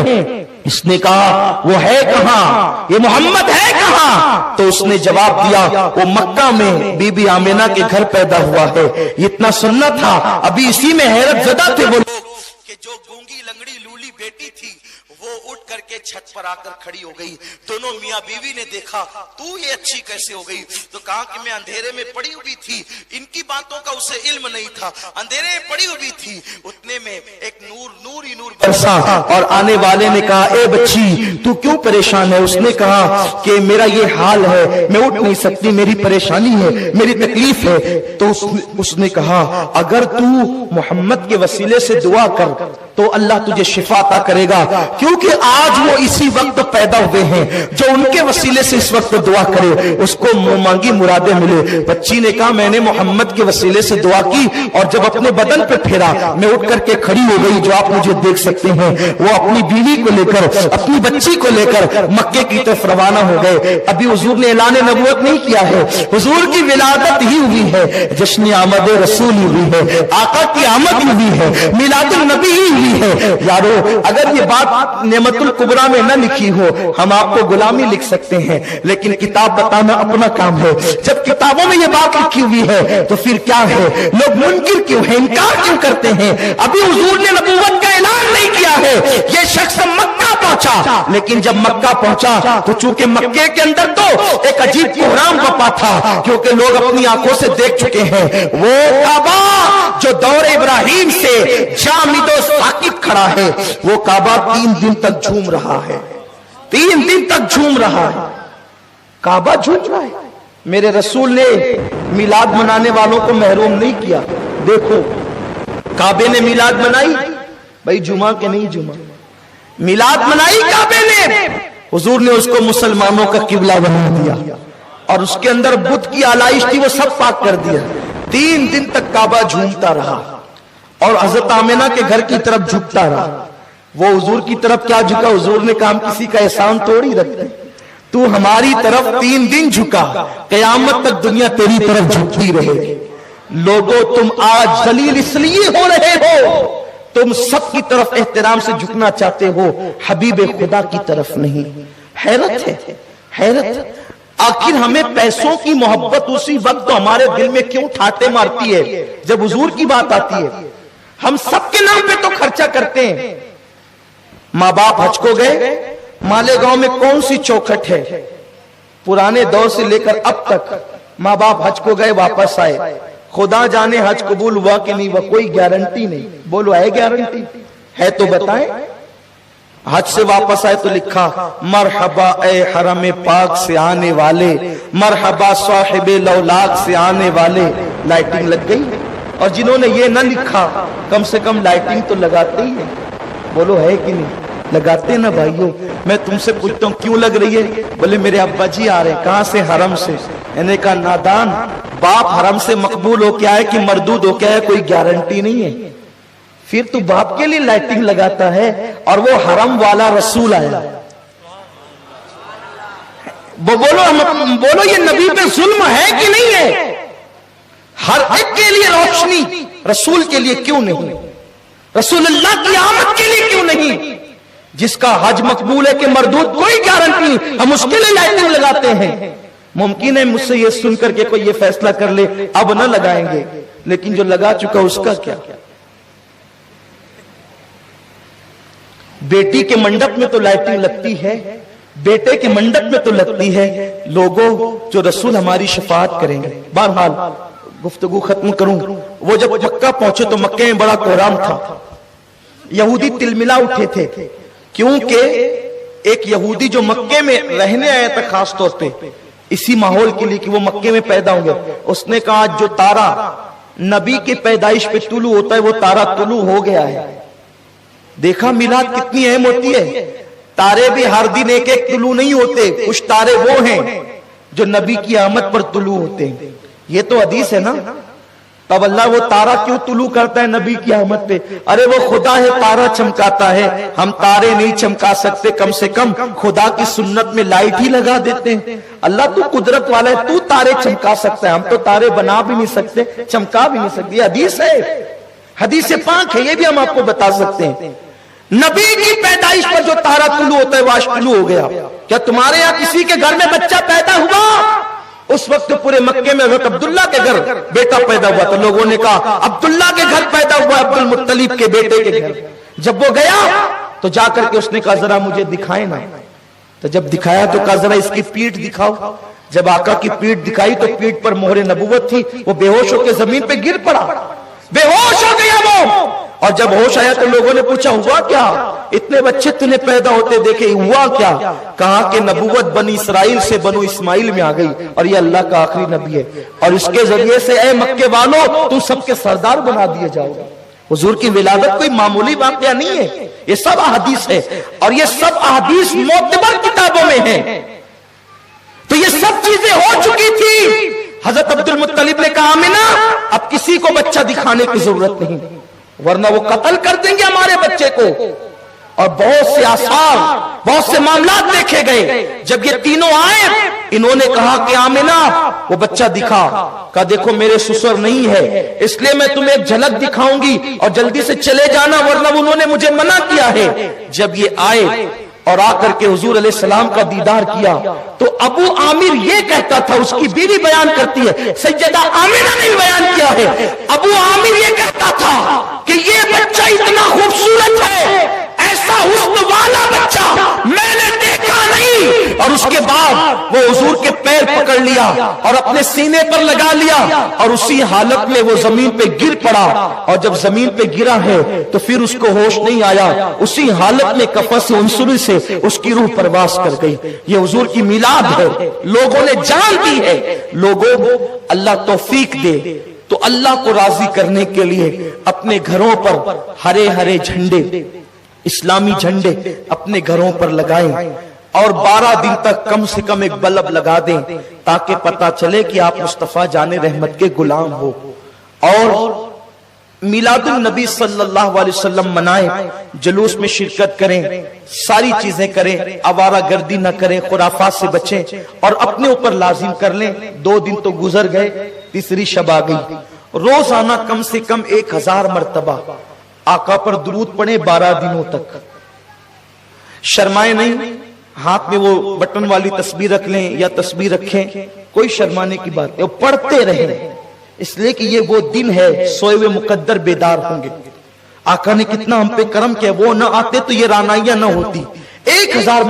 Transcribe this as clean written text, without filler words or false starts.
ہیں۔ اس نے کہا وہ ہے کہاں، یہ محمد ہے کہاں؟ تو اس نے جواب دیا وہ مکہ میں بی بی آمینہ کے گھر پیدا ہوا ہے۔ یہ اتنا سننا تھا، ابھی اسی میں حیرت زدہ تھے وہ لوگ کہ جو گونگی لنگڑی لولی بیٹی تھی وہ اٹھ کر کے چھت پر آ کر کھڑی ہو گئی۔ دونوں میاں بیوی نے دیکھا تو یہ اچھی کیسے ہو گئی؟ تو کہا کہ میں اندھیرے میں پڑی ہوئی تھی، ان کی باتوں کا اسے علم نہیں تھا، اندھیرے میں پڑی ہوئی تھی، اتنے میں ایک نور ہی نور برسا اور آنے والے نے کہا اے بچی تو کیوں پریشان ہے؟ اس نے کہا کہ میرا یہ حال ہے، میں اٹھ نہیں سکتی، میری پریشانی ہے، میری تکلیف ہے۔ تو اس نے کہا اگر تو محمد کے وسیلے سے دعا کر تو اللہ تجھے شفا عطا کرے گا، کیونکہ آج وہ اسی وقت پیدا ہوئے ہیں، جو ان کے وسیلے سے اس وقت دعا کرے اس کو مانگی مرادیں ملے۔ بچی نے کہا میں نے محمد کے وسیلے سے دعا کی اور جب اپنے بدن پہ پھیرا میں اٹھ کر کے کھڑی ہو گئی، جو آپ مجھے دیکھ سکتے ہیں۔ وہ اپنی بیوی کو لے کر، اپنی بچی کو لے کر مکے کی طرف روانہ ہو گئے۔ ابھی حضور نے اعلان نبوت نہیں کیا ہے، حضور کی ولادت ہی ہوئی ہے، جشن آمد رسول ہی ہوئی ہے، آقا کی آمد ہی ہوئی ہے، میلاد النبی ہی ہوئی ہے۔ یارو اگر یہ بات نعمت الکبریٰ میں نہ لکھی ہو ہم آپ کو غلامی لکھ سکتے ہیں، لیکن کتاب بتانا اپنا کام ہے۔ جب کتابوں میں یہ بات لکھی ہوئی ہے تو پھر کیا ہے؟ لوگ منکر کیوں ہیں، انکار کیوں کرتے ہیں؟ ابھی حضور نے نبوت کا اعلان نہیں کیا ہے، یہ شخص مکہ پہنچا، لیکن جب مکہ پہنچا تو چونکہ مکے کے اندر تو ایک عجیب بحران بپا تھا، کیونکہ لوگ اپنی آنکھوں سے دیکھ چکے ہیں وہ کعبہ جو دور ابراہیم سے جامد و ثاقب کھڑا ہے، وہ کعبہ 3 دن تک جھوم رہا ہے، 3 دن تک جھوم رہا ہے، کعبہ جھوم رہا ہے۔ میرے رسول نے میلاد منانے والوں کو محروم نہیں کیا۔ دیکھو کعبے نے میلاد منائی، بھائی جمعہ کے نہیں جمعہ، میلاد منائی کعبے نے، حضور نے اس کو مسلمانوں کا قبلہ بنا دیا اور اس کے اندر بت کی آلائش تھی وہ سب پاک کر دیا۔ 3 دن تک کعبہ جھومتا رہا اور حضرت آمینہ کے گھر کی طرف جھکتا رہا۔ وہ حضور کی طرف کیا جھکا؟ حضور نے کہا ہم کسی کا احسان توڑی رکھتے، تو ہماری طرف 3 دن جھکا، قیامت تک دنیا تیری طرف جھکتی رہے گی۔ لوگوں تم آج ذلیل اس لیے ہو رہے ہو، تم سب کی طرف احترام سے جھکنا چاہتے ہو، حبیب خدا کی طرف نہیں۔ حیرت ہے، حیرت۔ آخر ہمیں پیسوں کی محبت اسی وقت تو ہمارے دل میں کیوں ٹھاٹے مارتی ہے جب حضور کی بات آتی ہے؟ ہم سب کے نام پہ تو خرچہ کرتے ہیں۔ ماں باپ حج کو گئے، مالیگاؤں میں کون سی چوکھٹ ہے؟ پرانے دور سے لے کر اب تک ماں باپ حج کو گئے واپس آئے، خدا جانے حج قبول ہوا کہ نہیں ہوا، کوئی گارنٹی نہیں۔ بولو ہے گارنٹی؟ ہے تو بتائیں۔ حج سے واپس آئے تو لکھا مرحبا اے حرم پاک سے آنے والے، مرحبا صاحب لولاک سے آنے والے۔ لائٹنگ لگ گئی، اور جنہوں نے یہ نہ لکھا کم سے کم لائٹنگ تو لگاتے ہی ہیں۔ بولو ہے کہ نہیں؟ لگاتے نا بھائیوں۔ میں تم سے پوچھتا ہوں کیوں لگ رہی ہے؟ بولے میرے ابا جی آ رہے ہیں۔ کہاں سے؟ حرم سے۔ میں نے کہا نادان، باپ حرم سے مقبول ہو کے آئے کہ مردود ہو کے آئے کوئی گارنٹی نہیں ہے، پھر تو باپ کے لیے لائٹنگ لگاتا ہے، اور وہ حرم والا رسول آیا۔ بولو یہ نبی پہ ظلم ہے کہ نہیں ہے؟ ہر ایک کے لیے روشنی، رسول کے لیے کیوں نہیں؟ رسول اللہ کی آمد کے لیے کیوں نہیں؟ جس کا حج مقبول ہے کہ مردود کوئی گارنٹی نہیں، ہم اس کے لیے لائٹنگ لگاتے ہیں۔ ممکن ہے مجھ سے یہ سن کر کے کوئی یہ فیصلہ کر لے اب نہ لگائیں گے، لیکن جو لگا چکا اس کا کیا؟ بیٹی کے منڈپ میں تو لائٹنگ لگتی ہے، بیٹے کے منڈپ میں تو لگتی ہے، لوگوں جو رسول ہماری شفاعت کریں گے۔ بہرحال گفتگو ختم کروں، وہ جب مکہ پہنچے تو مکہ میں بڑا کوہرام تھا، یہودی تلملا اٹھے تھے، کیونکہ ایک یہودی جو مکے میں رہنے آیا تھا خاص طور پہ اسی ماحول کے لیے کہ وہ مکے میں پیدا ہوں گے، اس نے کہا جو تارا نبی کے پیدائش پہ طلوع ہوتا ہے وہ تارا طلوع ہو گیا ہے۔ دیکھا میلاد کتنی اہم ہوتی ہے، تارے بھی ہر دن ایک ایک طلوع نہیں ہوتے، کچھ تارے وہ ہیں جو نبی کی آمد پر طلوع ہوتے ہیں۔ یہ تو حدیث ہے نا، تب اللہ وہ تارا کیوں طلوع کرتا ہے نبی کی آمد پہ؟ ارے وہ خدا ہے، تارا چمکاتا ہے، ہم تارے نہیں چمکا سکتے، کم سے کم خدا کی سنت میں لائٹ ہی لگا دیتے ہیں۔ اللہ تو قدرت والا ہے، تو تارے چمکا سکتا ہے، ہم تو تارے بنا بھی نہیں سکتے، چمکا بھی نہیں سکتے۔ یہ حدیث ہے، حدیث پاک ہے، یہ بھی ہم آپ کو بتا سکتے ہیں۔ نبی کی پیدائش پر جو جو تارا طلوع ہوتا ہے وہ آج طلوع ہو گیا. کیا تمہارے یہاں کسی کے گھر میں بچہ پیدا ہوا؟ اس وقت پورے مکے میں حضرت عبداللہ کے گھر بیٹا پیدا ہوا تو لوگوں نے کہا عبداللہ کے گھر پیدا ہوا عبد المطلب کے بیٹے کے گھر. جب وہ گیا تو جا کر کے اس نے کہا ذرا مجھے دکھائے نا. تو جب دکھایا تو کہا ذرا اس کی پیٹھ دکھاؤ. جب آقا کی پیٹھ دکھائی تو پیٹھ پر مہر نبوت تھی. وہ بے ہوش ہو کے زمین پہ گر پڑا, بے ہوش ہو گیا وہ. اور جب ہوش آیا تو لوگوں نے پوچھا ہوا کیا؟ اتنے بچے تمہیں پیدا ہوتے دیکھے, ہوا کیا؟ کہا کہ نبوت بنی اسرائیل سے بنو اسماعیل میں آ گئی اور یہ اللہ کا آخری نبی ہے, اور اس کے ذریعے سے اے مکے والوں تم سب کے سردار بنا دیے جاؤ گے. حضور کی ولادت کوئی معمولی واقعہ نہیں ہے, یہ سب احادیث ہے, اور یہ سب احادیث معتبر کتابوں میں ہیں. تو یہ سب چیزیں ہو چکی تھی. حضرت عبد المطلب نے کہا آمنہ اب کسی کو بچہ دکھانے کی ضرورت نہیں, ورنہ وہ قتل کر دیں گے ہمارے بچے کو. اور بہت سے آثار, بہت سے معاملات دیکھے گئے. جب یہ تینوں آئے انہوں نے کہا کہ آمنہ وہ بچہ دکھا. کہا دیکھو میرے سسر نہیں ہے اس لیے میں تمہیں ایک جھلک دکھاؤں گی اور جلدی سے چلے جانا, ورنہ انہوں نے مجھے منع کیا ہے. جب یہ آئے اور آ کر کے حضور علیہ السلام کا دیدار کیا تو ابو عامر یہ کہتا تھا, اس کی بیوی بیان کرتی ہے, سیدہ آمنہ نے بیان کیا ہے, ابو عامر یہ کہتا تھا کہ یہ بچہ اتنا خوبصورت ہے, ایسا حسن والا بچہ میں نے دیکھا نہیں. اور اس کے بعد وہ حضور کے پیر پکڑ لیا اور اپنے سینے پر لگا لیا, اور اسی حالت میں وہ زمین پہ گر پڑا. اور جب زمین پہ گرا ہے تو پھر اس کو ہوش نہیں آیا, اسی حالت میں کفس عنصری سے اس کی روح پرواز کر گئی. یہ حضور کی میلاد ہے, لوگوں نے جان دی ہے. لوگوں اللہ توفیق دے تو اللہ کو راضی کرنے کے لیے اپنے گھروں پر ہرے ہرے جھنڈے, اسلامی جھنڈے اپنے گھروں پر لگائیں, اور 12 دن تک کم سے کم ایک بلب لگا دیں تاکہ پتا چلے کہ آپ مصطفیٰ جان رحمت کے غلام ہو. اور میلاد النبی صلی اللہ علیہ وسلم منائیں, جلوس میں شرکت کریں, ساری چیزیں کریں, آوارہ گردی نہ کریں, خرافات سے بچیں, اور اپنے اوپر لازم کر لیں. 2 دن تو گزر گئے, تیسری شب آ گئی. روزانہ کم سے کم 1000 مرتبہ آقا پر درود پڑھیں 12 دنوں تک. شرمائے نہیں, ہاتھ میں وہ بٹن والی تسبیح رکھ لیں یا تسبیح رکھیں, کوئی شرمانے کی بات نہیں, پڑھتے رہیں, اس لیے کہ یہ وہ دن ہے سوئے ہوئے مقدر بیدار ہوں گے. آقا نے کتنا ہم پہ کرم کیا, وہ نہ آتے تو یہ رانائیاں نہ ہوتی. 1000